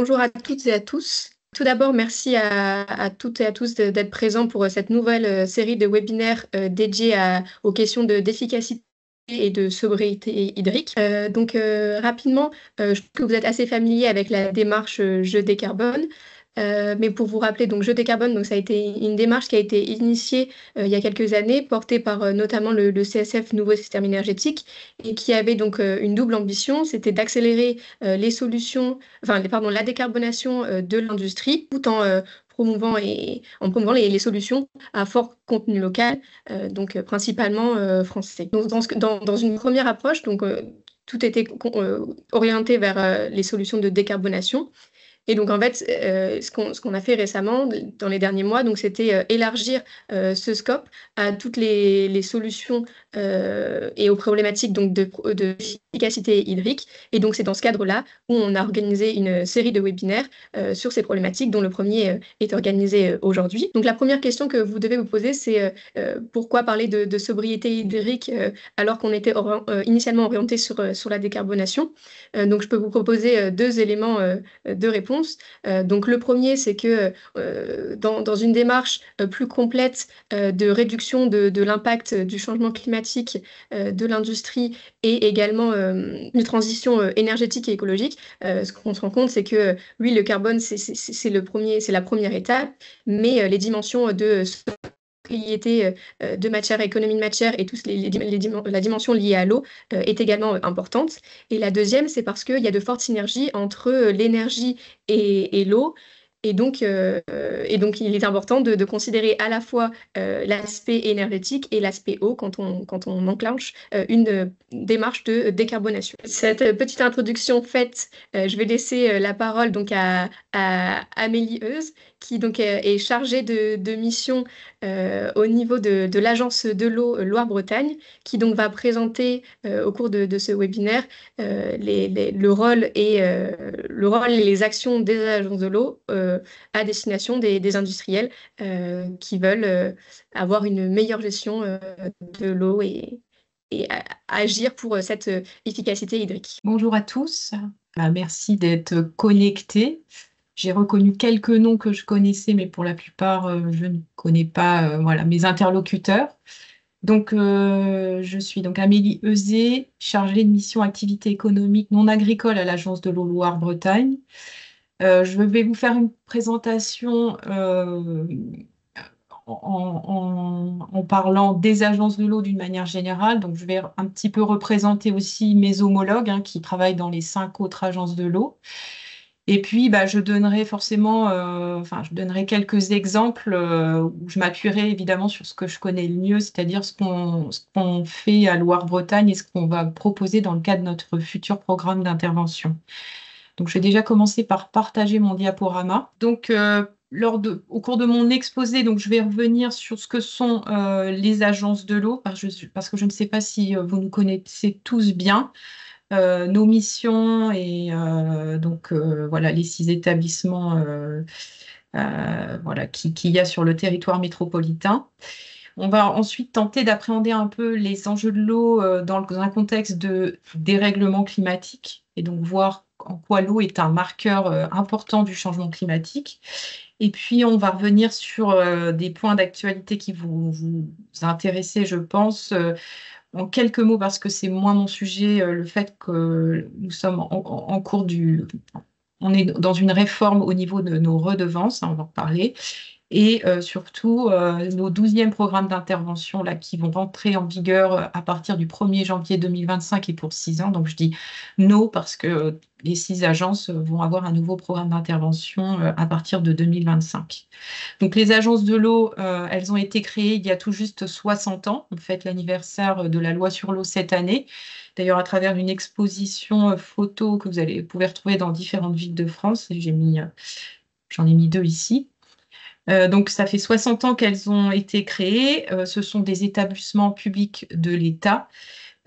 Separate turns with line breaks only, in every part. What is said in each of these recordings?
Bonjour à toutes et à tous. Tout d'abord, merci à toutes et à tous d'être présents pour cette nouvelle série de webinaires dédiés aux questions d'efficacité et de sobriété hydrique. Rapidement, je pense que vous êtes assez familier avec la démarche Je décarbone. Mais pour vous rappeler, donc Je décarbone, donc ça a été une démarche qui a été initiée il y a quelques années, portée par notamment le CSF Nouveau Système Énergétique, et qui avait donc une double ambition, c'était d'accélérer les solutions, pardon, la décarbonation de l'industrie, tout en promouvant les solutions à fort contenu local, principalement français. Donc, dans une première approche, tout était orienté vers les solutions de décarbonation. Et donc, en fait, ce qu'on a fait récemment, dans les derniers mois, donc, c'était élargir ce scope à toutes les solutions et aux problématiques donc, de efficacité hydrique. Et donc, c'est dans ce cadre-là où on a organisé une série de webinaires sur ces problématiques, dont le premier est organisé aujourd'hui. Donc, la première question que vous devez vous poser, c'est pourquoi parler de sobriété hydrique alors qu'on était initialement orienté sur la décarbonation. Donc, je peux vous proposer deux éléments de réponse. Donc le premier, c'est que dans une démarche plus complète de réduction de l'impact du changement climatique de l'industrie et également une transition énergétique et écologique, ce qu'on se rend compte, c'est que oui, le carbone, c'est la première étape, mais les dimensions de sobriété de matière, économie de matière et la dimension liée à l'eau est également importante. Et la deuxième, c'est parce qu'il y a de fortes synergies entre l'énergie et l'eau. Et donc, il est important de considérer à la fois l'aspect énergétique et l'aspect eau quand on enclenche une démarche de décarbonation. Cette petite introduction faite, je vais laisser la parole donc à Amélie Heuze, qui donc est chargée de mission au niveau de l'Agence de l'eau Loire-Bretagne, qui donc va présenter au cours de ce webinaire le rôle et les actions des agences de l'eau à destination des industriels qui veulent avoir une meilleure gestion de l'eau et agir pour cette efficacité hydrique.
Bonjour à tous. Merci d'être connectés. J'ai reconnu quelques noms que je connaissais, mais pour la plupart, je ne connais pas voilà, mes interlocuteurs. Donc, je suis donc Amélie Euzé, chargée de mission activité économique non agricole à l'Agence de l'eau Loire-Bretagne. Je vais vous faire une présentation en parlant des agences de l'eau d'une manière générale. Donc, je vais un petit peu représenter aussi mes homologues qui travaillent dans les 5 autres agences de l'eau. Et puis, je donnerai forcément, je donnerai quelques exemples où je m'appuierai évidemment sur ce que je connais le mieux, c'est-à-dire ce qu'on fait à Loire-Bretagne et ce qu'on va proposer dans le cadre de notre futur programme d'intervention. Donc, je vais déjà commencer par partager mon diaporama. Donc, au cours de mon exposé, donc, je vais revenir sur ce que sont les agences de l'eau, parce que je ne sais pas si vous nous connaissez tous bien. Nos missions et voilà, les 6 établissements voilà, qu'il y a sur le territoire métropolitain. On va ensuite tenter d'appréhender un peu les enjeux de l'eau dans un contexte de dérèglement climatique et donc voir en quoi l'eau est un marqueur important du changement climatique. Et puis, on va revenir sur des points d'actualité qui vous intéresser, je pense. En quelques mots, parce que c'est moins mon sujet, le fait que nous sommes en cours on est dans une réforme au niveau de nos redevances, on va en parler, et surtout nos 12e programmes d'intervention là, qui vont rentrer en vigueur à partir du 1er janvier 2025 et pour 6 ans. Donc je dis nos parce que les 6 agences vont avoir un nouveau programme d'intervention à partir de 2025. Donc les agences de l'eau, elles ont été créées il y a tout juste 60 ans. On fête l'anniversaire de la loi sur l'eau cette année. D'ailleurs, à travers une exposition photo que vous pouvez retrouver dans différentes villes de France. J'en ai mis 2 ici. Donc, ça fait 60 ans qu'elles ont été créées. Ce sont des établissements publics de l'État,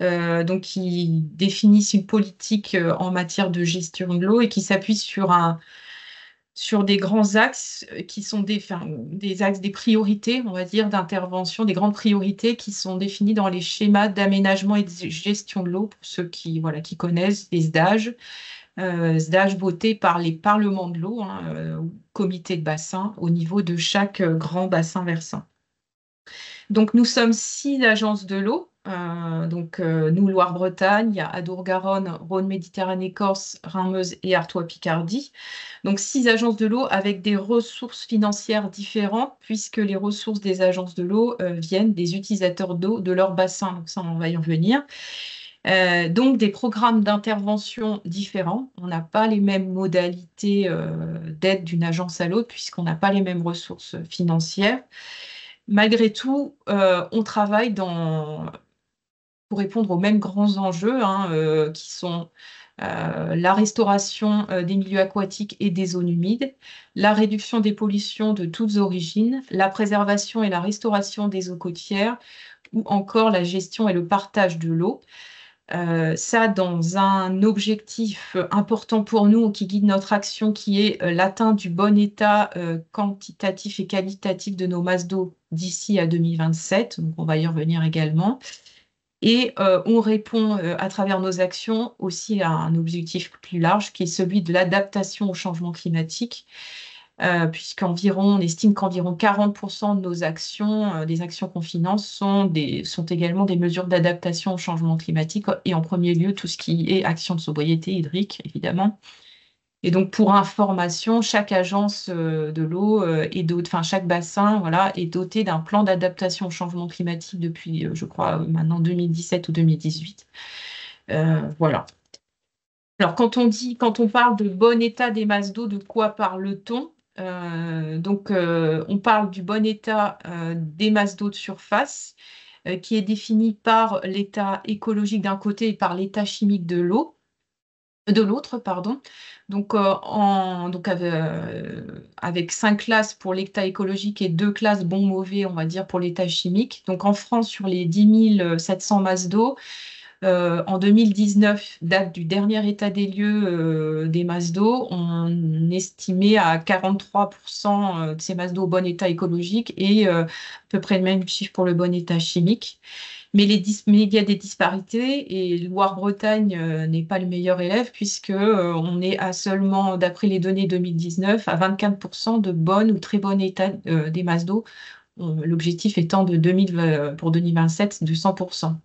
donc qui définissent une politique en matière de gestion de l'eau et qui s'appuient sur des grands axes qui sont des axes, des priorités, on va dire, d'intervention, des grandes priorités qui sont définies dans les schémas d'aménagement et de gestion de l'eau, pour ceux qui connaissent les SDAGE. SDAGE voté par les parlements de l'eau, hein, ou comité de bassin, au niveau de chaque grand bassin versant. Donc, nous sommes 6 agences de l'eau. Nous, Loire-Bretagne, il y a Adour-Garonne, Rhône-Méditerranée-Corse, Rhin-Meuse et Artois-Picardie. Donc, 6 agences de l'eau avec des ressources financières différentes, puisque les ressources des agences de l'eau viennent des utilisateurs d'eau de leur bassin. Donc, ça, on va y revenir. Donc, des programmes d'intervention différents. On n'a pas les mêmes modalités d'aide d'une agence à l'autre, puisqu'on n'a pas les mêmes ressources financières. Malgré tout, on travaille pour répondre aux mêmes grands enjeux, hein, qui sont la restauration des milieux aquatiques et des zones humides, la réduction des pollutions de toutes origines, la préservation et la restauration des eaux côtières, ou encore la gestion et le partage de l'eau. Ça, dans un objectif important pour nous qui guide notre action, qui est l'atteinte du bon état quantitatif et qualitatif de nos masses d'eau d'ici à 2027. Donc, on va y revenir également. Et on répond à travers nos actions aussi à un objectif plus large, qui est celui de l'adaptation au changement climatique. On estime qu'environ 40% de nos actions, des actions qu'on finance, sont également des mesures d'adaptation au changement climatique, et en premier lieu, tout ce qui est action de sobriété hydrique, évidemment. Et donc, pour information, chaque agence de l'eau chaque bassin, voilà, est doté d'un plan d'adaptation au changement climatique depuis, je crois, maintenant 2017 ou 2018. Voilà. Alors, quand on parle de bon état des masses d'eau, de quoi parle-t-on? On parle du bon état des masses d'eau de surface, qui est défini par l'état écologique d'un côté et par l'état chimique de l'autre, pardon. Avec 5 classes pour l'état écologique et 2 classes bon, mauvais, on va dire, pour l'état chimique. Donc, en France, sur les 10 700 masses d'eau, en 2019, date du dernier état des lieux des masses d'eau, on estimait à 43% de ces masses d'eau au bon état écologique et à peu près le même chiffre pour le bon état chimique. Mais il y a des disparités, et Loire-Bretagne n'est pas le meilleur élève, puisque on est à seulement, d'après les données 2019, à 24% de bon ou très bon état des masses d'eau. L'objectif étant pour 2027 de 100%.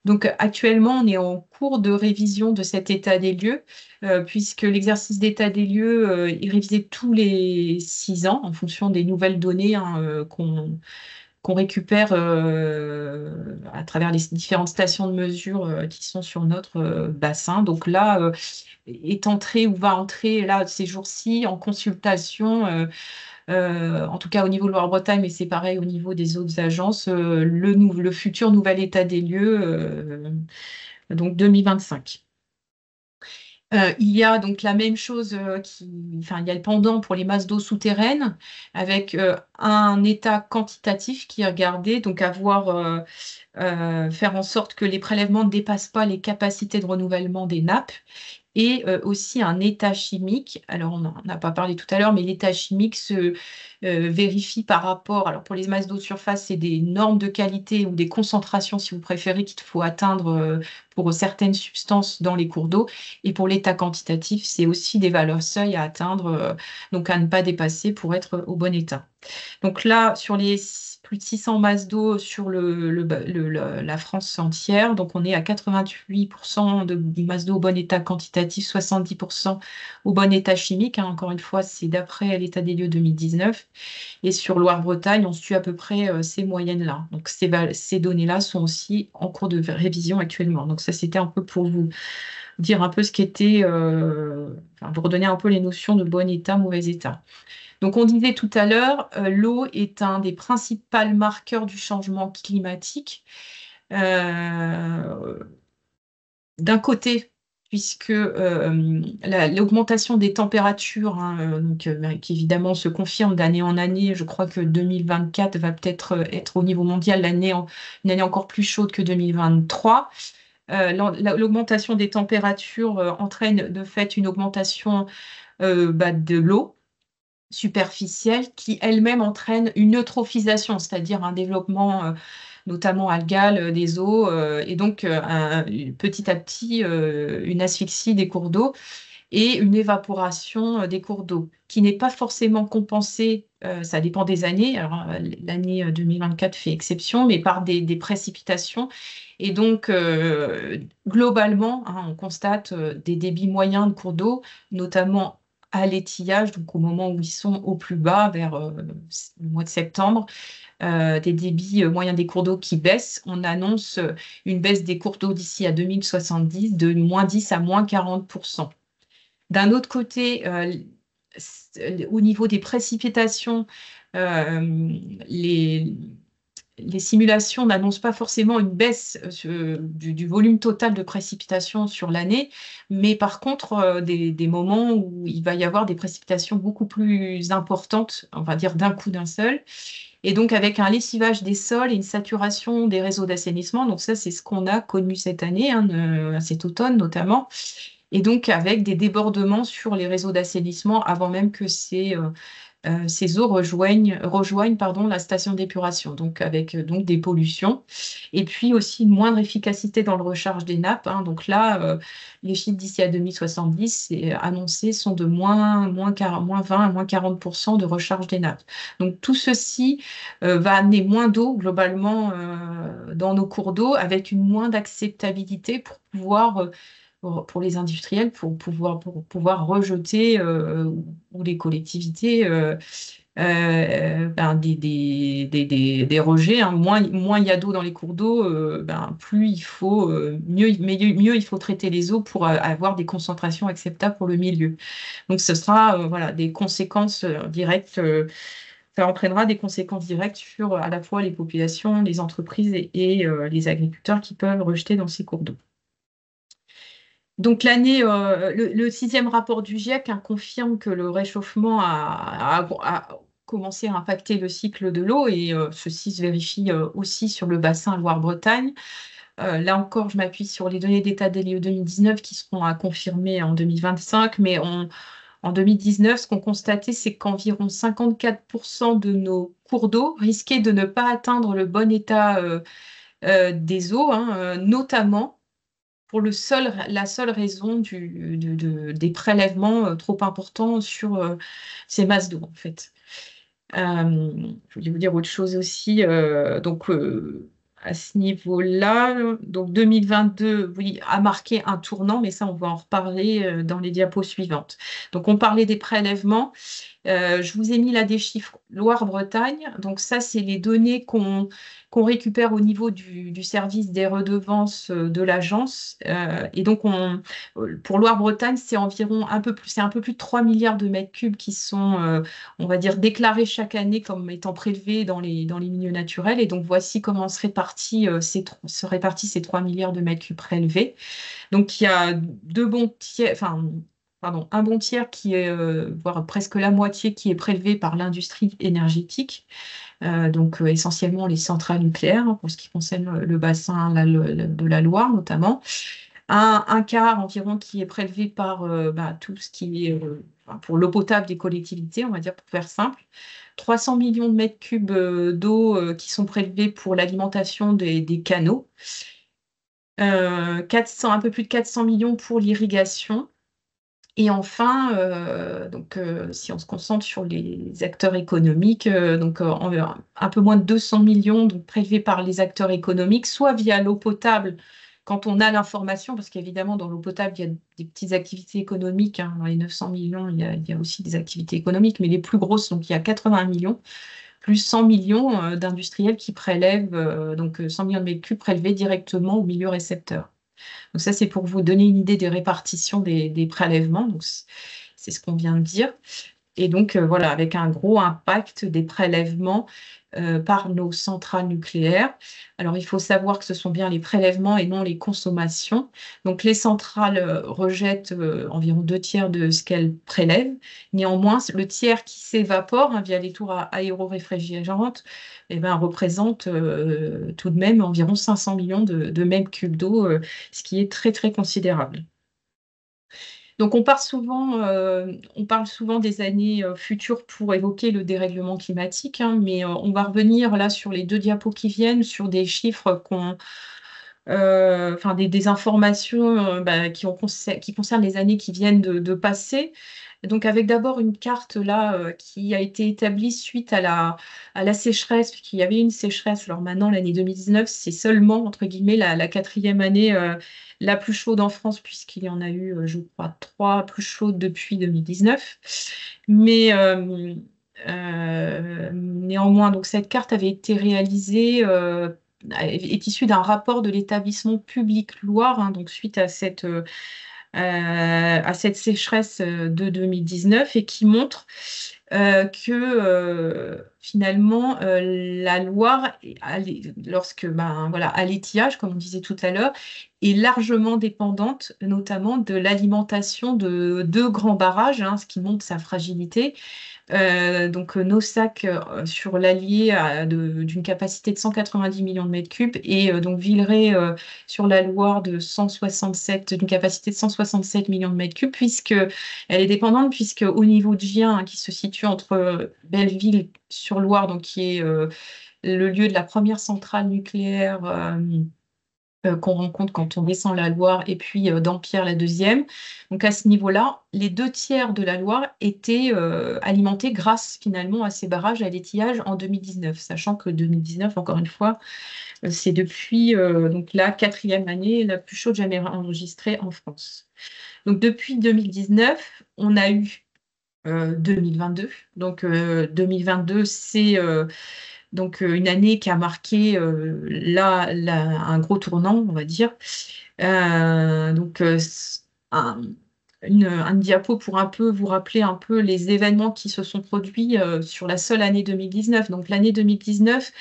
Donc actuellement, on est en cours de révision de cet état des lieux, puisque l'exercice d'état des lieux est révisé tous les 6 ans en fonction des nouvelles données, hein, qu'on récupère à travers les différentes stations de mesure qui sont sur notre bassin. Donc là, est entré ou va entrer là ces jours-ci en consultation. En tout cas au niveau de Loire-Bretagne, mais c'est pareil au niveau des autres agences, le futur nouvel état des lieux, donc 2025. Il y a donc la même chose, il y a le pendant pour les masses d'eau souterraines, avec un état quantitatif qui est regardé, donc faire en sorte que les prélèvements ne dépassent pas les capacités de renouvellement des nappes, et aussi un état chimique. Alors, on n'en a pas parlé tout à l'heure, mais l'état chimique se vérifie par rapport, alors pour les masses d'eau de surface, c'est des normes de qualité ou des concentrations, si vous préférez, qu'il faut atteindre pour certaines substances dans les cours d'eau. Et pour l'état quantitatif, c'est aussi des valeurs seuil à atteindre, donc à ne pas dépasser pour être au bon état. Donc là, sur les plus de 600 masses d'eau sur la France entière, donc on est à 88% de masses d'eau au bon état quantitatif, 70% au bon état chimique, hein. Encore une fois, c'est d'après l'état des lieux 2019. Et sur Loire-Bretagne, on suit à peu près ces moyennes-là. Donc ces données-là sont aussi en cours de révision actuellement. Donc ça, c'était un peu pour vous dire un peu ce qu'était, vous redonner un peu les notions de bon état, mauvais état. Donc, on disait tout à l'heure, l'eau est un des principaux marqueurs du changement climatique. D'un côté, puisque l'augmentation des températures, hein, qui évidemment se confirme d'année en année, je crois que 2024 va peut-être être au niveau mondial une année encore plus chaude que 2023. L'augmentation des températures entraîne de fait une augmentation de l'eau superficielle, qui elle-même entraîne une eutrophisation, c'est-à-dire un développement notamment algal des eaux, et donc petit à petit une asphyxie des cours d'eau. et une évaporation des cours d'eau, qui n'est pas forcément compensée, ça dépend des années, alors l'année 2024 fait exception, mais par des précipitations. Et donc, globalement, hein, on constate des débits moyens de cours d'eau, notamment à l'étillage, donc au moment où ils sont au plus bas, vers le mois de septembre, des débits moyens des cours d'eau qui baissent. On annonce une baisse des cours d'eau d'ici à 2070 de -10 à -40%. D'un autre côté, au niveau des précipitations, euh, les, les simulations n'annoncent pas forcément une baisse du volume total de précipitations sur l'année, mais par contre, des moments où il va y avoir des précipitations beaucoup plus importantes, on va dire d'un coup d'un seul, et donc avec un lessivage des sols et une saturation des réseaux d'assainissement. Donc ça, c'est ce qu'on a connu cette année, hein, cet automne notamment, et donc avec des débordements sur les réseaux d'assainissement avant même que ces eaux rejoignent pardon, la station d'épuration, donc avec donc des pollutions. Et puis aussi une moindre efficacité dans le recharge des nappes, hein. Donc là, les chiffres d'ici à 2070 annoncés sont de -20 à -40% de recharge des nappes. Donc tout ceci va amener moins d'eau globalement dans nos cours d'eau, avec une moins d'acceptabilité pour pouvoir pour les industriels pour pouvoir rejeter ou les collectivités ben, des rejets, hein. Moins il y a d'eau dans les cours d'eau, ben, plus il faut mieux il faut traiter les eaux pour avoir des concentrations acceptables pour le milieu. Donc ce sera voilà des conséquences directes. Ça entraînera des conséquences directes sur à la fois les populations, les entreprises et les agriculteurs qui peuvent rejeter dans ces cours d'eau. Donc le sixième rapport du GIEC, hein, confirme que le réchauffement a commencé à impacter le cycle de l'eau, et ceci se vérifie aussi sur le bassin Loire-Bretagne. Là encore, je m'appuie sur les données d'état des lieux 2019 qui seront à confirmer en 2025, mais en 2019, ce qu'on constatait, c'est qu'environ 54% de nos cours d'eau risquaient de ne pas atteindre le bon état des eaux, hein, notamment pour la seule raison des prélèvements trop importants sur ces masses d'eau, en fait. Je voulais vous dire autre chose aussi. À ce niveau-là, donc 2022, oui, a marqué un tournant, mais ça, on va en reparler dans les diapos suivantes. Donc, on parlait des prélèvements. Je vous ai mis là des chiffres Loire-Bretagne. Donc ça, c'est les données qu'on récupère au niveau du service des redevances de l'agence. Et donc, pour Loire-Bretagne, c'est un peu plus de 3 milliards de mètres cubes qui sont, on va dire, déclarés chaque année comme étant prélevés dans les milieux naturels. Et donc, voici comment se répartissent ces 3 milliards de mètres cubes prélevés. Donc, il y a deux bons tiers, enfin, pardon, un bon tiers qui est, voire presque la moitié, qui est prélevé par l'industrie énergétique, essentiellement les centrales nucléaires, hein, pour ce qui concerne le bassin de la Loire notamment. Un quart environ qui est prélevé par tout ce qui est pour l'eau potable des collectivités, on va dire pour faire simple. 300 millions de mètres cubes d'eau qui sont prélevés pour l'alimentation des canaux. Un peu plus de 400 millions pour l'irrigation. Et enfin, si on se concentre sur les acteurs économiques, un peu moins de 200 millions donc, prélevés par les acteurs économiques, soit via l'eau potable, quand on a l'information, parce qu'évidemment, dans l'eau potable, il y a des petites activités économiques, hein. Dans les 900 millions, il y a aussi des activités économiques, mais les plus grosses, donc il y a 80 millions, plus 100 millions d'industriels qui prélèvent, 100 millions de mètres cubes prélevés directement au milieu récepteur. Donc ça, c'est pour vous donner une idée des répartitions des prélèvements. Donc c'est ce qu'on vient de dire. Et donc voilà, avec un gros impact des prélèvements par nos centrales nucléaires. Alors il faut savoir que ce sont bien les prélèvements et non les consommations. Donc les centrales rejettent environ 2 tiers de ce qu'elles prélèvent. Néanmoins, le tiers qui s'évapore, hein, via les tours aéro-réfrigérantes, représente tout de même environ 500 millions de mètres cubes d'eau, ce qui est très très considérable. Donc on parle souvent des années futures pour évoquer le dérèglement climatique, hein, mais on va revenir là sur les 2 diapos qui viennent sur des chiffres enfin des informations qui concernent les années qui viennent de passer. Donc avec d'abord une carte là qui a été établie suite à la sécheresse, puisqu'il y avait une sécheresse. Alors maintenant, l'année 2019, c'est seulement, entre guillemets, la quatrième année la plus chaude en France, puisqu'il y en a eu, je crois, trois plus chaudes depuis 2019. Mais néanmoins, donc cette carte avait été réalisée, est issue d'un rapport de l'établissement public Loire, hein, donc suite à cette sécheresse de 2019 et qui montre que finalement la Loire, lorsque voilà, à l'étiage, comme on disait tout à l'heure, est largement dépendante notamment de l'alimentation de deux grands barrages, hein, ce qui montre sa fragilité. Donc Naussac sur l'Allier d'une capacité de 190 millions de mètres cubes et donc Villeray sur la Loire d'une capacité de 167 millions de mètres cubes, puisque elle est dépendante, puisque au niveau de Gien, hein, qui se situe entre Belleville-sur-Loire, donc qui est le lieu de la première centrale nucléaire qu'on rencontre quand on descend la Loire, et puis Dampierre, la deuxième. Donc à ce niveau-là, les deux tiers de la Loire étaient alimentés grâce finalement à ces barrages à l'étiage en 2019, sachant que 2019, encore une fois, c'est depuis donc la quatrième année la plus chaude jamais enregistrée en France. Donc depuis 2019, on a eu 2022. Donc 2022, c'est une année qui a marqué un gros tournant, on va dire. Donc, un, un diapo pour un peu vous rappeler un peu les événements qui se sont produits sur la seule année 2019. Donc, l'année 2019,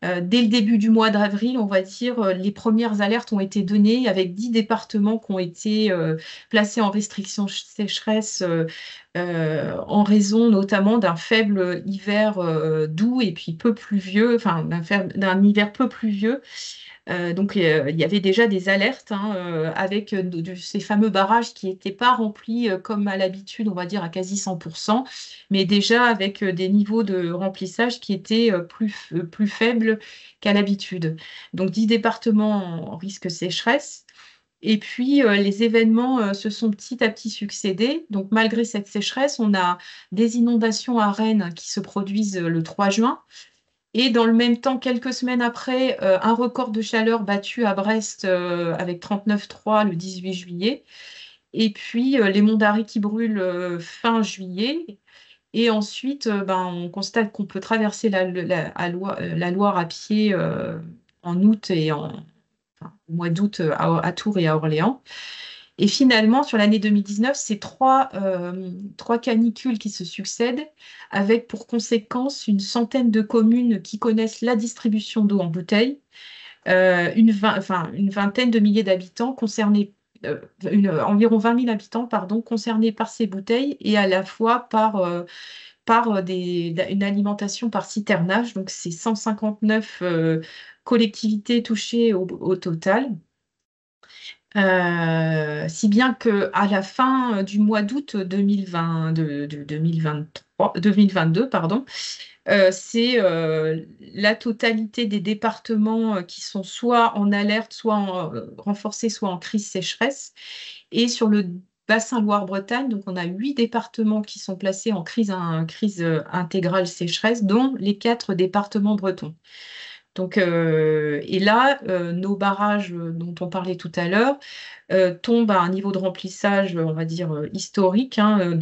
dès le début du mois d'avril, on va dire, les premières alertes ont été données avec 10 départements qui ont été placés en restriction sécheresse en raison notamment d'un faible hiver doux et puis peu pluvieux, enfin d'un hiver peu pluvieux. Donc il y avait déjà des alertes, hein, avec ces fameux barrages qui n'étaient pas remplis comme à l'habitude, on va dire à quasi 100%, mais déjà avec des niveaux de remplissage qui étaient plus faibles qu'à l'habitude. Donc 10 départements en risque sécheresse. Et puis, les événements se sont petit à petit succédés. Donc, malgré cette sécheresse, on a des inondations à Rennes qui se produisent le 3 juin. Et dans le même temps, quelques semaines après, un record de chaleur battu à Brest avec 39,3 le 18 juillet. Et puis, les monts d'Arrée qui brûlent fin juillet. Et ensuite, on constate qu'on peut traverser la Loire à pied en août et au mois d'août à Tours et à Orléans. Et finalement, sur l'année 2019, c'est trois canicules qui se succèdent, avec pour conséquence une centaine de communes qui connaissent la distribution d'eau en bouteille, une vingtaine de milliers d'habitants concernés, environ 20 000 habitants, pardon, concernés par ces bouteilles, et à la fois par une alimentation par citernage. Donc, c'est 159 collectivités touchées au total. Si bien qu'à la fin du mois d'août 2022, pardon, c'est la totalité des départements qui sont soit en alerte, soit renforcés, soit en crise sécheresse. Et sur le bassin Loire-Bretagne, donc on a 8 départements qui sont placés en crise intégrale sécheresse, dont les 4 départements bretons. Donc, et là, nos barrages dont on parlait tout à l'heure tombent à un niveau de remplissage, on va dire, historique. Hein,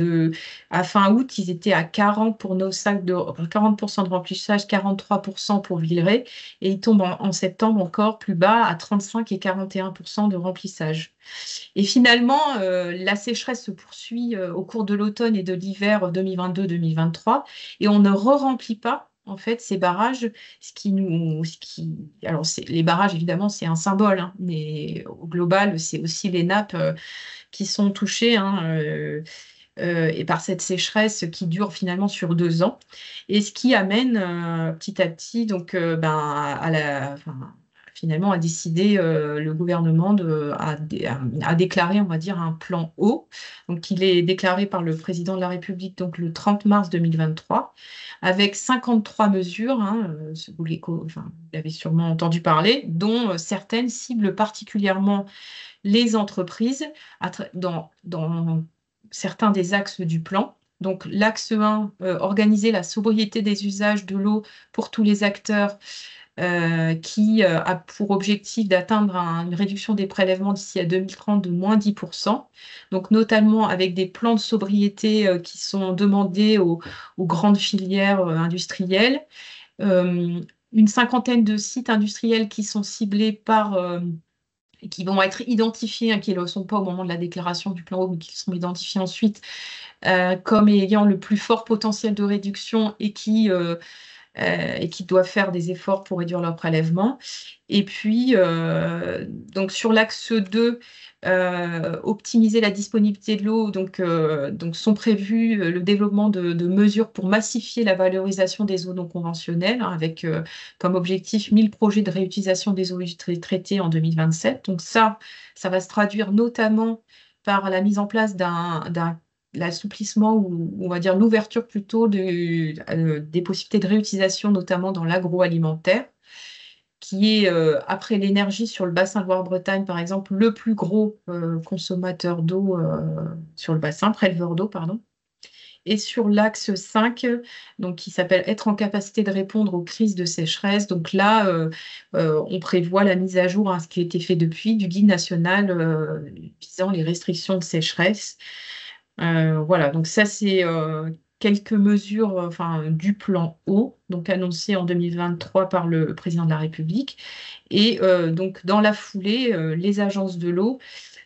à fin août, ils étaient à 40 pour Naussac, 40% de remplissage, 43% pour Villeray. Et ils tombent en septembre encore plus bas, à 35 et 41% de remplissage. Et finalement, la sécheresse se poursuit au cours de l'automne et de l'hiver 2022-2023. Et on ne re-remplit pas en fait, ces barrages, alors les barrages, évidemment, c'est un symbole, hein, mais au global, c'est aussi les nappes qui sont touchées, hein, et par cette sécheresse qui dure finalement sur 2 ans, et ce qui amène petit à petit, donc, finalement a décidé le gouvernement a déclaré, on va dire, un plan eau. Donc, il est déclaré par le président de la République donc, le 30 mars 2023 avec 53 mesures, hein, enfin, vous l'avez sûrement entendu parler, dont certaines ciblent particulièrement les entreprises dans certains des axes du plan. Donc, l'axe 1, organiser la sobriété des usages de l'eau pour tous les acteurs, qui a pour objectif d'atteindre une réduction des prélèvements d'ici à 2030 de moins 10%. Donc, notamment avec des plans de sobriété qui sont demandés aux grandes filières industrielles. Une cinquantaine de sites industriels qui sont ciblés qui vont être identifiés, hein, qui ne le sont pas au moment de la déclaration du plan eau, mais qui seront identifiés ensuite comme ayant le plus fort potentiel de réduction et qui doivent faire des efforts pour réduire leur prélèvement. Et puis, donc sur l'axe 2, optimiser la disponibilité de l'eau, donc sont prévus le développement de mesures pour massifier la valorisation des eaux non conventionnelles, hein, avec comme objectif 1000 projets de réutilisation des eaux usées traitées en 2027. Donc ça va se traduire notamment par la mise en place l'assouplissement ou on va dire l'ouverture plutôt des possibilités de réutilisation, notamment dans l'agroalimentaire, qui est, après l'énergie sur le bassin Loire-Bretagne, par exemple, le plus gros consommateur d'eau sur le bassin, préleveur d'eau, pardon. Et sur l'axe 5, donc, qui s'appelle être en capacité de répondre aux crises de sécheresse. Donc là, on prévoit la mise à jour, hein, ce qui a été fait depuis, du guide national visant les restrictions de sécheresse. Voilà, donc ça, c'est quelques mesures du plan eau, donc annoncé en 2023 par le président de la République. Et donc, dans la foulée, les agences de l'eau,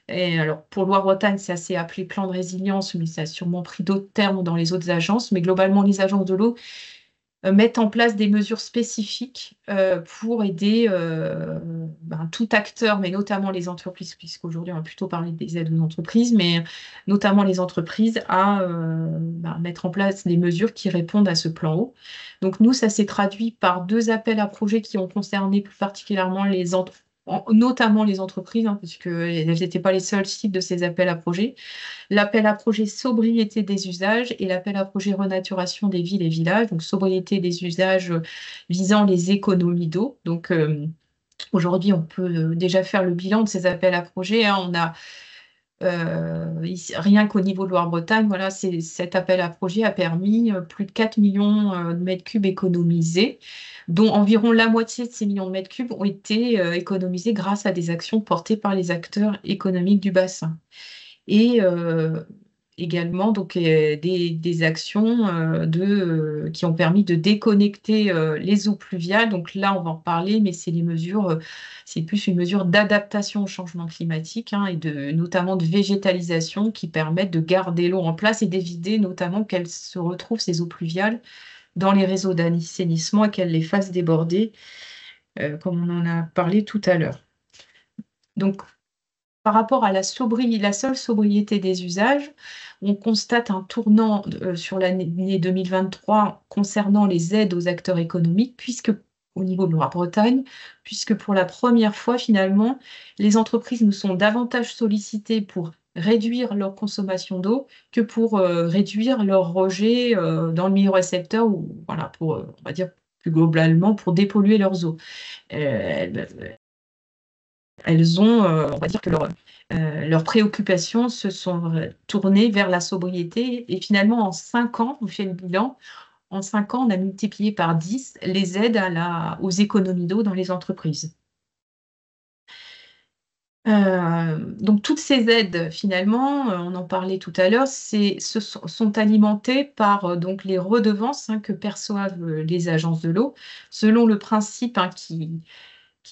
et alors pour Loire-Bretagne, ça s'est appelé plan de résilience, mais ça a sûrement pris d'autres termes dans les autres agences. Mais globalement, les agences de l'eau mettent en place des mesures spécifiques pour aider tout acteur, mais notamment les entreprises, puisqu'aujourd'hui on va plutôt parler des aides aux entreprises, mais notamment les entreprises à mettre en place des mesures qui répondent à ce plan eau. Donc nous, ça s'est traduit par 2 appels à projets qui ont concerné plus particulièrement notamment les entreprises, hein, puisqu'elles n'étaient pas les seuls cibles de ces appels à projets. L'appel à projet sobriété des usages et l'appel à projet renaturation des villes et villages, donc sobriété des usages visant les économies d'eau. Donc aujourd'hui, on peut déjà faire le bilan de ces appels à projets, hein. On a rien qu'au niveau de Loire-Bretagne, voilà, cet appel à projet a permis plus de 4 millions de mètres cubes économisés, dont environ la moitié de ces millions de mètres cubes ont été économisés grâce à des actions portées par les acteurs économiques du bassin. Et également donc, des actions qui ont permis de déconnecter les eaux pluviales. Donc là, on va en parler, mais c'est plus une mesure d'adaptation au changement climatique, hein, et notamment de végétalisation qui permettent de garder l'eau en place et d'éviter notamment qu'elle se retrouve, ces eaux pluviales, dans les réseaux d'assainissement et qu'elle les fasse déborder, comme on en a parlé tout à l'heure. Donc, par rapport à la seule sobriété des usages, on constate un tournant sur l'année 2023 concernant les aides aux acteurs économiques, au niveau de Loire-Bretagne, puisque pour la première fois, finalement, les entreprises nous sont davantage sollicitées pour réduire leur consommation d'eau que pour réduire leur rejet dans le milieu récepteur, ou voilà, on va dire plus globalement, pour dépolluer leurs eaux. Elles ont, on va dire que leurs préoccupations se sont tournées vers la sobriété. Et finalement, en 5 ans, on fait le bilan, en 5 ans, on a multiplié par 10 les aides aux économies d'eau dans les entreprises. Donc toutes ces aides, finalement, on en parlait tout à l'heure, sont alimentées par donc les redevances, hein, que perçoivent les agences de l'eau, selon le principe, hein, qui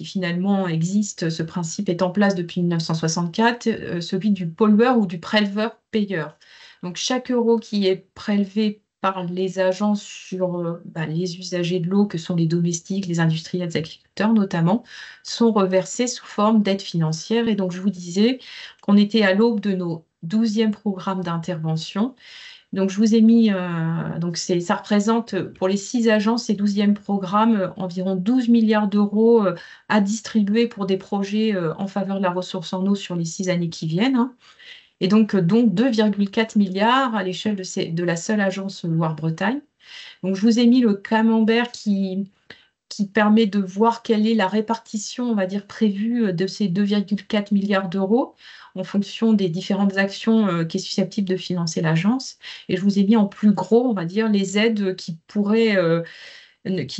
finalement existe. Ce principe est en place depuis 1964, celui du pollueur ou du préleveur-payeur. Donc chaque euro qui est prélevé par les agences sur les usagers de l'eau, que sont les domestiques, les industriels, les agriculteurs notamment, sont reversés sous forme d'aide financière. Et donc je vous disais qu'on était à l'aube de nos 12e programmes d'intervention, Donc, je vous ai mis, donc ça représente pour les 6 agences et 12e programme environ 12 milliards d'euros à distribuer pour des projets en faveur de la ressource en eau sur les 6 années qui viennent, hein. Et donc, dont 2,4 milliards à l'échelle de la seule agence Loire-Bretagne. Donc, je vous ai mis le camembert qui permet de voir quelle est la répartition, on va dire, prévue de ces 2,4 milliards d'euros en fonction des différentes actions qui est susceptible de financer l'agence. Et je vous ai mis en plus gros, on va dire, les aides qui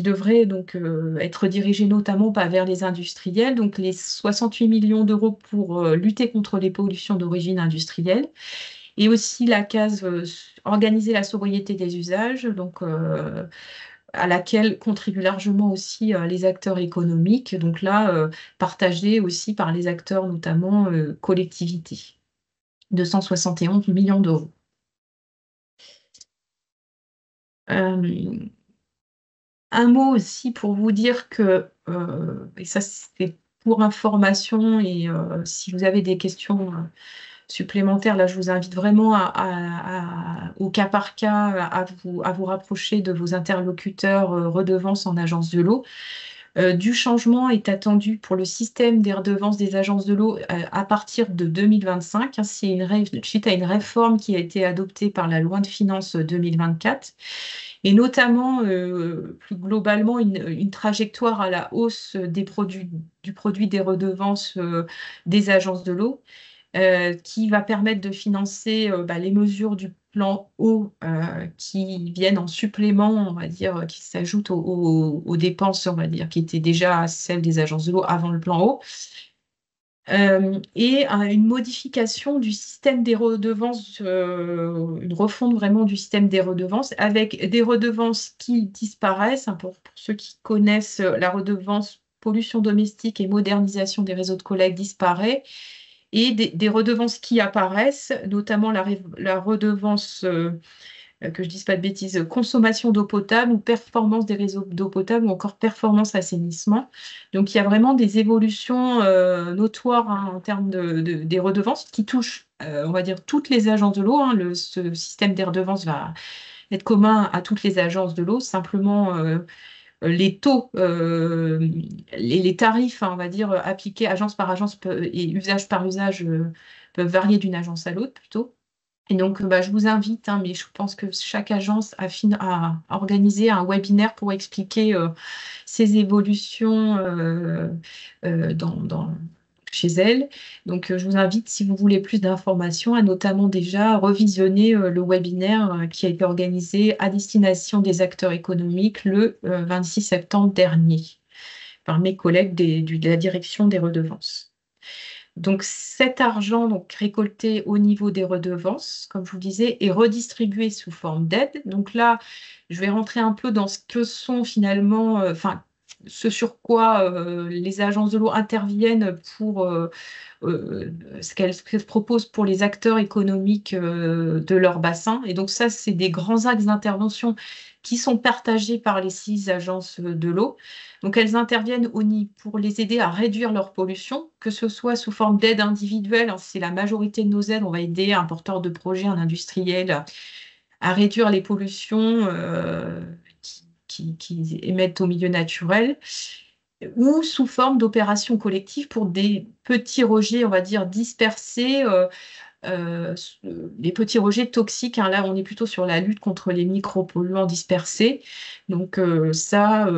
devraient donc être dirigées notamment pas vers les industriels, donc les 68 millions d'euros pour lutter contre les pollutions d'origine industrielle, et aussi la case organiser la sobriété des usages, donc à laquelle contribuent largement aussi les acteurs économiques, donc là, partagés aussi par les acteurs, notamment collectivités. 271 millions d'euros. Un mot aussi pour vous dire que, et ça c'est pour information, et si vous avez des questions supplémentaires, là je vous invite vraiment au cas par cas à vous rapprocher de vos interlocuteurs redevances en agence de l'eau. Du changement est attendu pour le système des redevances des agences de l'eau à partir de 2025. Hein, c'est suite à une réforme qui a été adoptée par la loi de finances 2024, et notamment, plus globalement, une trajectoire à la hausse du produit des redevances des agences de l'eau, qui va permettre de financer les mesures du plan eau qui viennent en supplément, on va dire, qui s'ajoutent aux dépenses, on va dire, qui étaient déjà celles des agences de l'eau avant le plan eau. Et une modification du système des redevances, une refonte vraiment du système des redevances, avec des redevances qui disparaissent, hein, pour ceux qui connaissent la redevance pollution domestique et modernisation des réseaux de collecte disparaît, et des redevances qui apparaissent, notamment la redevance, que je ne dise pas de bêtises, consommation d'eau potable ou performance des réseaux d'eau potable ou encore performance assainissement. Donc il y a vraiment des évolutions notoires, hein, en termes des redevances qui touchent, on va dire, toutes les agences de l'eau, hein. Ce système des redevances va être commun à toutes les agences de l'eau. Simplement, les taux, les tarifs, hein, on va dire, appliqués agence par agence et usage par usage peuvent varier d'une agence à l'autre plutôt. Et donc, je vous invite, hein, mais je pense que chaque agence a organisé un webinaire pour expliquer ces évolutions chez elle. Donc, je vous invite, si vous voulez plus d'informations, à notamment déjà revisionner le webinaire qui a été organisé à destination des acteurs économiques le 26 septembre dernier par mes collègues de la direction des redevances. Donc cet argent donc, récolté au niveau des redevances, comme je vous disais, est redistribué sous forme d'aide. Donc là, je vais rentrer un peu dans ce que sont finalement, ce sur quoi les agences de l'eau interviennent pour ce qu'elles proposent pour les acteurs économiques de leur bassin. Et donc ça, c'est des grands axes d'intervention qui sont partagés par les 6 agences de l'eau. Donc elles interviennent pour les aider à réduire leur pollution, que ce soit sous forme d'aide individuelle, hein, c'est la majorité de nos aides, on va aider un porteur de projet, un industriel, à réduire les pollutions qui émettent au milieu naturel, ou sous forme d'opérations collectives pour des petits rejets, on va dire, dispersés, euh, les petits rejets toxiques, hein. Là, on est plutôt sur la lutte contre les micropolluants dispersés. Donc ça,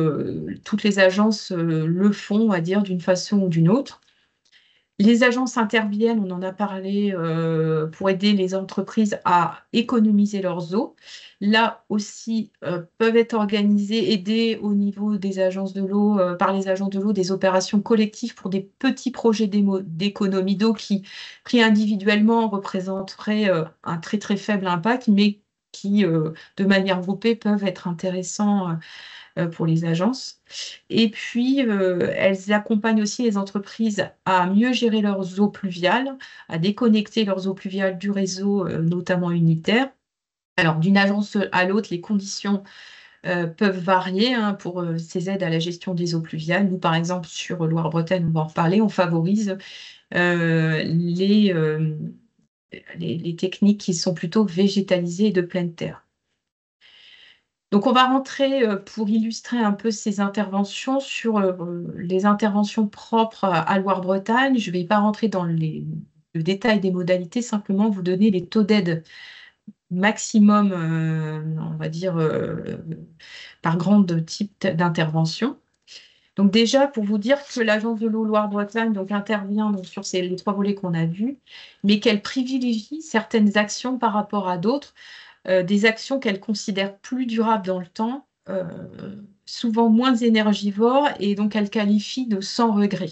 toutes les agences le font, on va dire, d'une façon ou d'une autre. Les agences interviennent, on en a parlé, pour aider les entreprises à économiser leurs eaux. Là aussi, peuvent être organisées, aidées au niveau des agences de l'eau, par les agences de l'eau, des opérations collectives pour des petits projets d'économie d'eau qui, pris individuellement, représenteraient un très très faible impact, mais qui, de manière groupée, peuvent être intéressants pour les agences. Et puis, elles accompagnent aussi les entreprises à mieux gérer leurs eaux pluviales, à déconnecter leurs eaux pluviales du réseau, notamment unitaire. Alors, d'une agence à l'autre, les conditions peuvent varier, hein, pour ces aides à la gestion des eaux pluviales. Nous, par exemple, sur Loire-Bretagne, on va en reparler, on favorise les les techniques qui sont plutôt végétalisées et de pleine terre. Donc, on va rentrer pour illustrer un peu ces interventions sur les interventions propres à Loire-Bretagne. Je ne vais pas rentrer dans le détail des modalités, simplement vous donner les taux d'aide maximum, on va dire, par grande type d'intervention. Donc déjà, pour vous dire que l'Agence de l'eau Loire-Bretagne intervient donc, sur les 3 volets qu'on a vus, mais qu'elle privilégie certaines actions par rapport à d'autres, des actions qu'elle considère plus durables dans le temps, souvent moins énergivores, et donc elle qualifie de sans regret.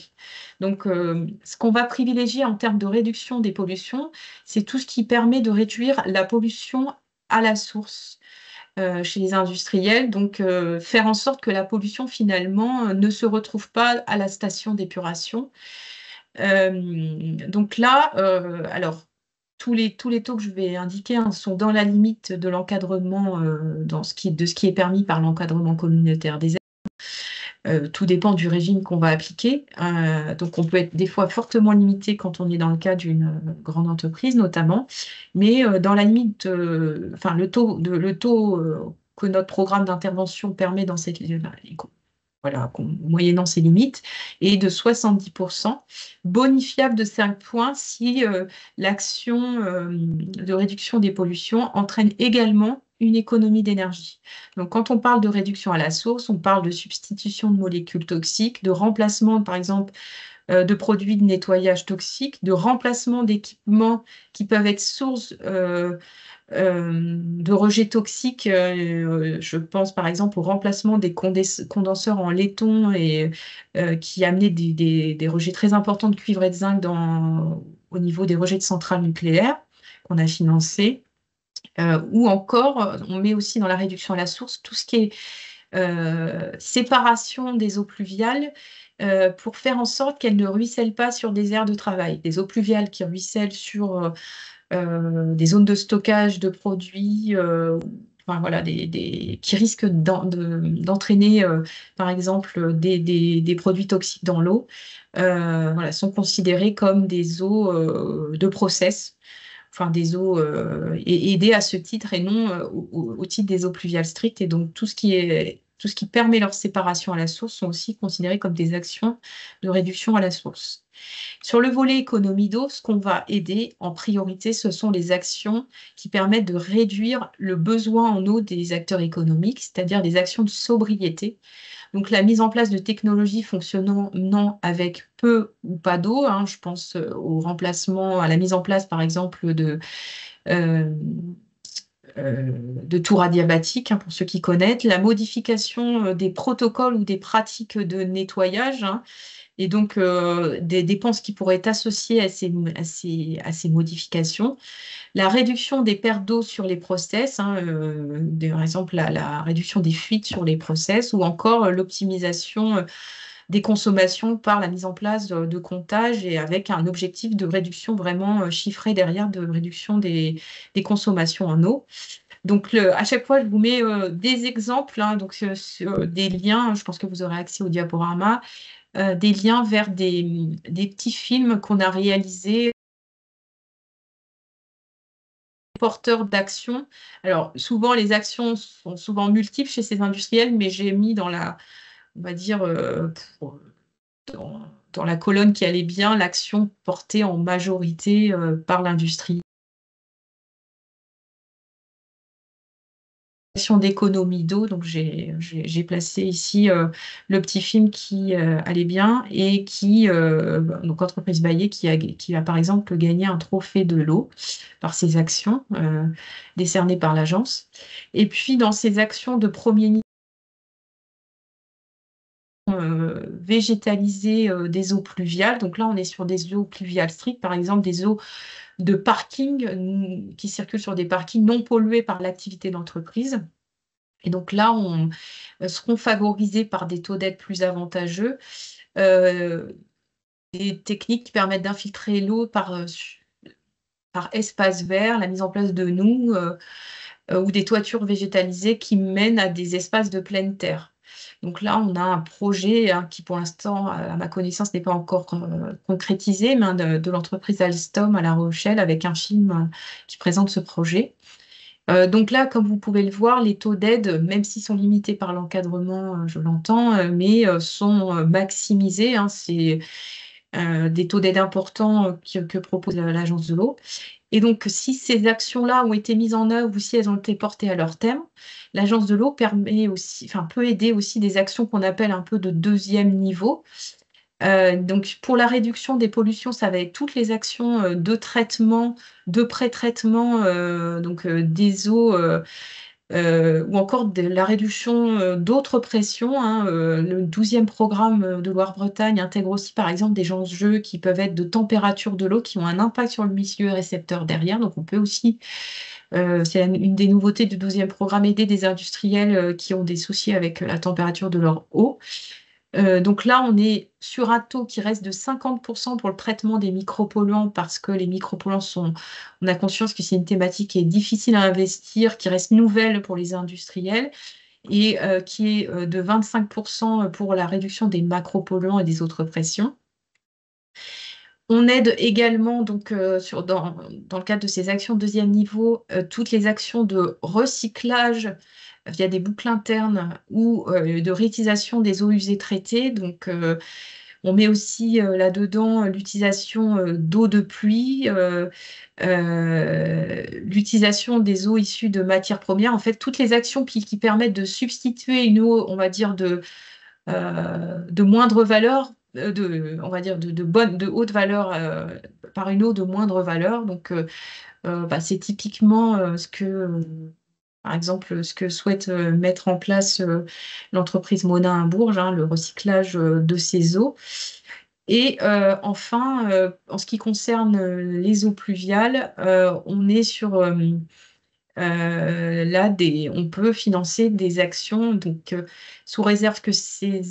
Donc ce qu'on va privilégier en termes de réduction des pollutions, c'est tout ce qui permet de réduire la pollution à la source chez les industriels, donc faire en sorte que la pollution finalement ne se retrouve pas à la station d'épuration. Donc là, alors tous les taux que je vais indiquer sont dans la limite de l'encadrement, de ce qui est permis par l'encadrement communautaire des aides. Tout dépend du régime qu'on va appliquer. Donc on peut être des fois fortement limité quand on est dans le cas d'une grande entreprise notamment, mais dans la limite, enfin le taux que notre programme d'intervention permet dans cette voilà, moyennant ces limites, est de 70%, bonifiable de 5 points si l'action de réduction des pollutions entraîne également une économie d'énergie. Donc, quand on parle de réduction à la source, on parle de substitution de molécules toxiques, de remplacement, par exemple, de produits de nettoyage toxiques, de remplacement d'équipements qui peuvent être source de rejets toxiques. Je pense par exemple au remplacement des condenseurs en laiton et qui amenaient des rejets très importants de cuivre et de zinc au niveau des rejets de centrales nucléaires qu'on a financés. Ou encore, on met aussi dans la réduction à la source tout ce qui est séparation des eaux pluviales pour faire en sorte qu'elles ne ruissellent pas sur des aires de travail. Des eaux pluviales qui ruissellent sur des zones de stockage de produits, enfin, voilà, qui risquent d'entraîner, par exemple, des produits toxiques dans l'eau, voilà, sont considérés comme des eaux de process, enfin des eaux et aidées à ce titre et non au titre des eaux pluviales strictes. Et donc tout ce qui permet leur séparation à la source sont aussi considérés comme des actions de réduction à la source. Sur le volet économie d'eau, ce qu'on va aider en priorité, ce sont les actions qui permettent de réduire le besoin en eau des acteurs économiques, c'est-à-dire des actions de sobriété. Donc la mise en place de technologies fonctionnant avec peu ou pas d'eau, je pense au remplacement, à la mise en place par exemple euh, de tours adiabatiques, pour ceux qui connaissent, la modification des protocoles ou des pratiques de nettoyage, et donc des dépenses qui pourraient être associées à ces modifications. La réduction des pertes d'eau sur les process, par exemple la réduction des fuites sur les process, ou encore l'optimisation des consommations par la mise en place de comptages et avec un objectif de réduction vraiment chiffré derrière, de réduction des consommations en eau. Donc, à chaque fois, je vous mets des exemples, donc sur des liens, je pense que vous aurez accès au diaporama, des liens vers des petits films qu'on a réalisés, porteurs d'actions. Alors, souvent, les actions sont souvent multiples chez ces industriels, mais j'ai mis on va dire, dans la colonne qui allait bien, l'action portée en majorité par l'industrie. D'économie d'eau, donc j'ai placé ici le petit film qui allait bien et qui, donc Entreprise Bayer, qui a par exemple gagné un trophée de l'eau par ses actions décernées par l'agence. Et puis dans ces actions de premier niveau, végétaliser des eaux pluviales. Donc là, on est sur des eaux pluviales strictes, par exemple des eaux de parking qui circulent sur des parkings non pollués par l'activité d'entreprise. Et donc là, on seront favorisés par des taux d'aide plus avantageux, des techniques qui permettent d'infiltrer l'eau par espace vert, la mise en place de noues ou des toitures végétalisées qui mènent à des espaces de pleine terre. Donc là, on a un projet qui, pour l'instant, à ma connaissance, n'est pas encore concrétisé, mais de l'entreprise Alstom à La Rochelle, avec un film qui présente ce projet. Donc là, comme vous pouvez le voir, les taux d'aide, même s'ils sont limités par l'encadrement, je l'entends, mais sont maximisés. C'est des taux d'aide importants que propose l'Agence de l'eau. Et donc, si ces actions-là ont été mises en œuvre ou si elles ont été portées à leur terme, l'Agence de l'eau peut aider aussi des actions qu'on appelle un peu de deuxième niveau. Donc, pour la réduction des pollutions, ça va être toutes les actions de traitement, de pré-traitement des eaux ou encore de la réduction d'autres pressions. Le 12e programme de Loire-Bretagne intègre aussi, par exemple, des enjeux qui peuvent être de température de l'eau qui ont un impact sur le milieu récepteur derrière. Donc, on peut aussi, c'est une des nouveautés du 12e programme, aider des industriels qui ont des soucis avec la température de leur eau. Donc là, on est sur un taux qui reste de 50% pour le traitement des micropolluants parce que les micropolluants on a conscience que c'est une thématique qui est difficile à investir, qui reste nouvelle pour les industriels et qui est de 25% pour la réduction des macropolluants et des autres pressions. On aide également, donc, dans le cadre de ces actions de deuxième niveau, toutes les actions de recyclage via des boucles internes ou de réutilisation des eaux usées traitées. Donc, on met aussi là-dedans l'utilisation d'eau de pluie, l'utilisation des eaux issues de matières premières. En fait, toutes les actions qui permettent de substituer une eau, on va dire, de moindre valeur, on va dire de haute valeur par une eau de moindre valeur. Donc, c'est typiquement par exemple, ce que souhaite mettre en place l'entreprise Monin à Bourges, le recyclage de ces eaux. Et enfin, en ce qui concerne les eaux pluviales, on est sur on peut financer des actions, donc sous réserve que ces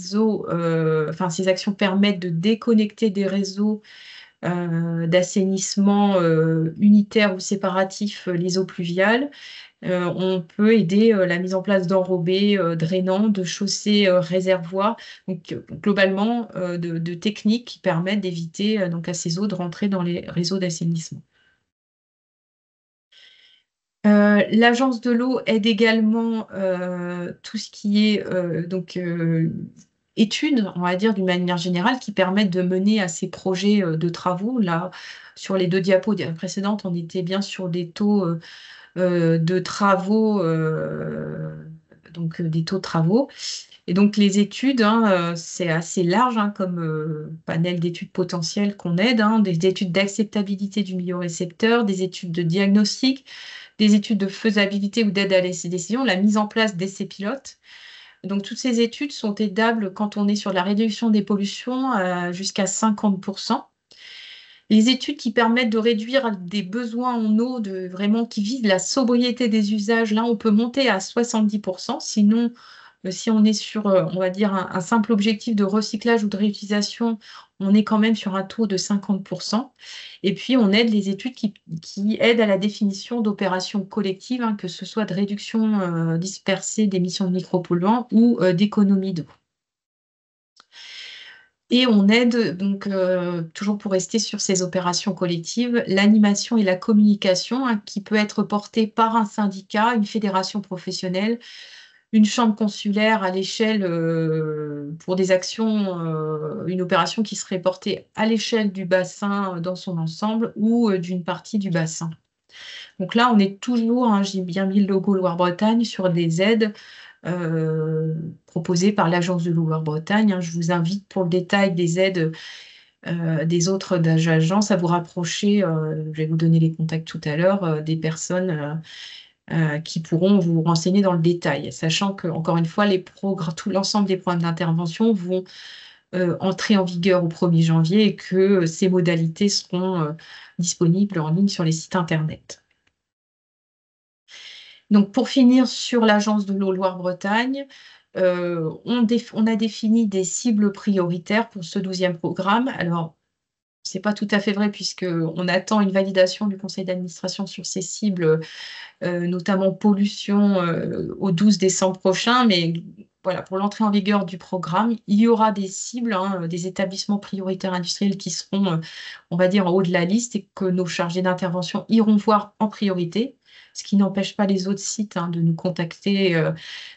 actions permettent de déconnecter des réseaux d'assainissement unitaires ou séparatifs les eaux pluviales. On peut aider la mise en place d'enrobés drainants, de chaussées réservoirs, donc globalement de techniques qui permettent d'éviter donc à ces eaux de rentrer dans les réseaux d'assainissement. L'Agence de l'eau aide également tout ce qui est études, on va dire d'une manière générale, qui permettent de mener à ces projets de travaux. Là, sur les 2 diapos précédentes, on était bien sur des taux de travaux, donc des taux de travaux. Et donc les études, c'est assez large comme panel d'études potentielles qu'on aide, des études d'acceptabilité du milieu récepteur, des études de diagnostic, des études de faisabilité ou d'aide à la décision, la mise en place d'essais pilotes. Donc toutes ces études sont aidables quand on est sur la réduction des pollutions jusqu'à 50%. Les études qui permettent de réduire des besoins en eau, vraiment qui visent la sobriété des usages, là on peut monter à 70%. Sinon, si on est sur, on va dire, un simple objectif de recyclage ou de réutilisation, on est quand même sur un taux de 50%. Et puis, on aide les études qui aident à la définition d'opérations collectives, que ce soit de réduction dispersée d'émissions de micropolluants ou d'économie d'eau. Et on aide, donc, toujours pour rester sur ces opérations collectives, l'animation et la communication, qui peut être portée par un syndicat, une fédération professionnelle, une chambre consulaire à l'échelle pour des actions, une opération qui serait portée à l'échelle du bassin dans son ensemble ou d'une partie du bassin. Donc là, on est toujours, j'ai bien mis le logo Loire-Bretagne, sur des aides proposées par l'Agence de Loire-Bretagne. Je vous invite pour le détail des aides des autres agences à vous rapprocher, je vais vous donner les contacts tout à l'heure, des personnes qui pourront vous renseigner dans le détail, sachant que, encore une fois, tout l'ensemble des programmes d'intervention vont entrer en vigueur au 1er janvier et que ces modalités seront disponibles en ligne sur les sites internet. Donc, pour finir sur l'Agence de l'eau Loire-Bretagne, on a défini des cibles prioritaires pour ce 12e programme. Alors, ce n'est pas tout à fait vrai puisqu'on attend une validation du conseil d'administration sur ces cibles, notamment pollution, au 12 décembre prochain, mais voilà, pour l'entrée en vigueur du programme, il y aura des cibles, hein, des établissements prioritaires industriels qui seront, on va dire, en haut de la liste et que nos chargés d'intervention iront voir en priorité, ce qui n'empêche pas les autres sites, hein, de nous contacter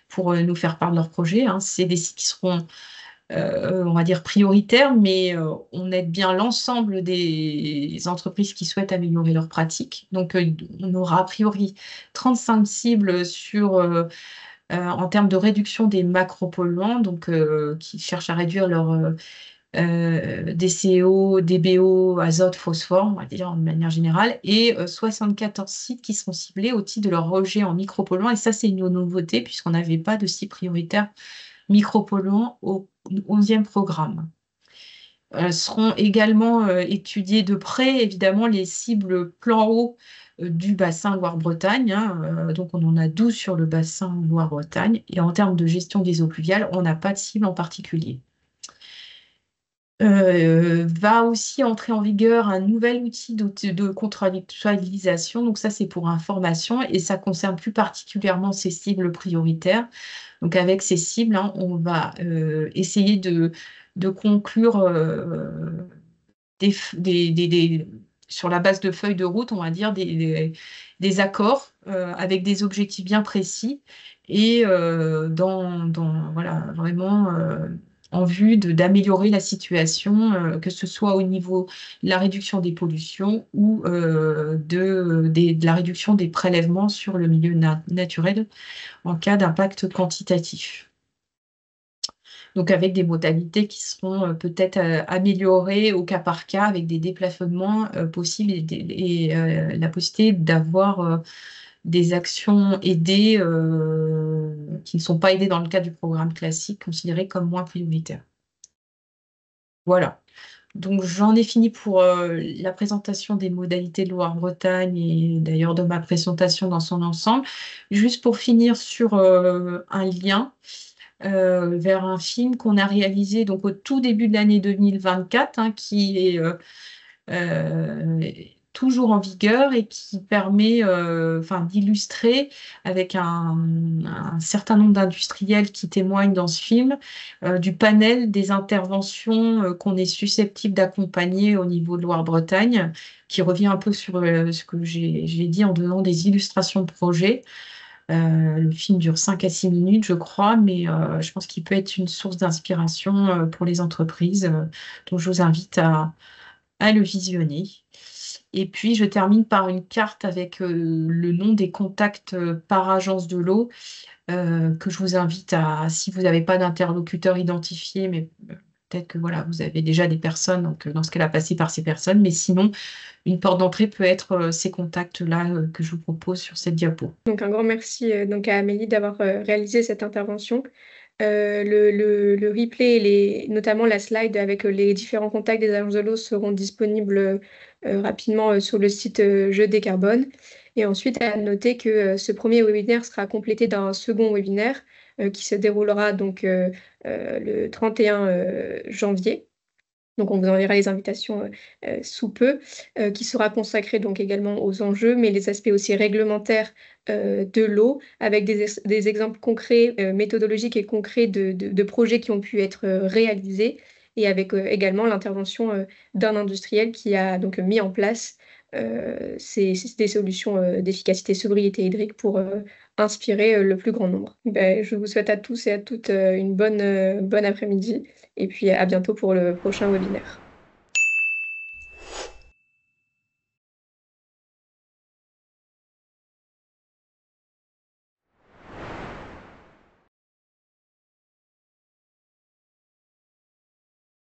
pour nous faire part de leurs projets, hein. C'est des sites qui seront, on va dire, prioritaires, mais on aide bien l'ensemble des entreprises qui souhaitent améliorer leurs pratiques. Donc, on aura a priori 35 cibles en termes de réduction des macropolluants, donc qui cherchent à réduire leur DCO, DBO, azote, phosphore, on va dire de manière générale, et 74 sites qui sont ciblés au titre de leur rejet en micropolluants. Et ça, c'est une nouveauté puisqu'on n'avait pas de site prioritaire micropolluants au 11e programme. Seront également étudiées de près, évidemment, les cibles plan eau du bassin Loire-Bretagne, hein. Donc, on en a 12 sur le bassin Loire-Bretagne. Et en termes de gestion des eaux pluviales, on n'a pas de cible en particulier. Va aussi entrer en vigueur un nouvel outil de contractualisation. Donc ça, c'est pour information et ça concerne plus particulièrement ces cibles prioritaires. Donc avec ces cibles, hein, on va essayer de conclure sur la base de feuilles de route, on va dire, des accords avec des objectifs bien précis et voilà, vraiment en vue d'améliorer la situation, que ce soit au niveau de la réduction des pollutions ou de la réduction des prélèvements sur le milieu naturel en cas d'impact quantitatif. Donc avec des modalités qui seront peut-être améliorées au cas par cas avec des déplafonnements possibles et la possibilité d'avoir des actions aidées qui ne sont pas aidées dans le cadre du programme classique, considérées comme moins prioritaires. Voilà. Donc j'en ai fini pour la présentation des modalités de Loire-Bretagne et d'ailleurs de ma présentation dans son ensemble. Juste pour finir sur un lien vers un film qu'on a réalisé donc au tout début de l'année 2024, hein, qui est toujours en vigueur et qui permet d'illustrer avec un certain nombre d'industriels qui témoignent dans ce film du panel des interventions qu'on est susceptible d'accompagner au niveau de Loire-Bretagne, qui revient un peu sur ce que j'ai dit en donnant des illustrations de projet. Le film dure 5 à 6 minutes, je crois, mais je pense qu'il peut être une source d'inspiration pour les entreprises. Donc, je vous invite à le visionner. Et puis, je termine par une carte avec le nom des contacts par agence de l'eau que je vous invite si vous n'avez pas d'interlocuteur identifié, mais peut-être que voilà, vous avez déjà des personnes, donc dans ce cas-là, passez par ces personnes. Mais sinon, une porte d'entrée peut être ces contacts-là que je vous propose sur cette diapo.
Donc un grand merci donc à Amélie d'avoir réalisé cette intervention. Le replay et notamment la slide avec les différents contacts des agences de l'eau seront disponibles rapidement sur le site Je décarbone. Et ensuite, à noter que ce premier webinaire sera complété d'un second webinaire qui se déroulera donc le 31 janvier. Donc on vous enverra les invitations sous peu, qui sera consacré donc également aux enjeux, mais les aspects aussi réglementaires de l'eau, avec des exemples concrets, méthodologiques et concrets de projets qui ont pu être réalisés, et avec également l'intervention d'un industriel qui a donc mis en place des solutions d'efficacité sobriété hydrique pour inspirer le plus grand nombre. Ben, je vous souhaite à tous et à toutes une bonne après-midi et puis à bientôt pour le prochain webinaire.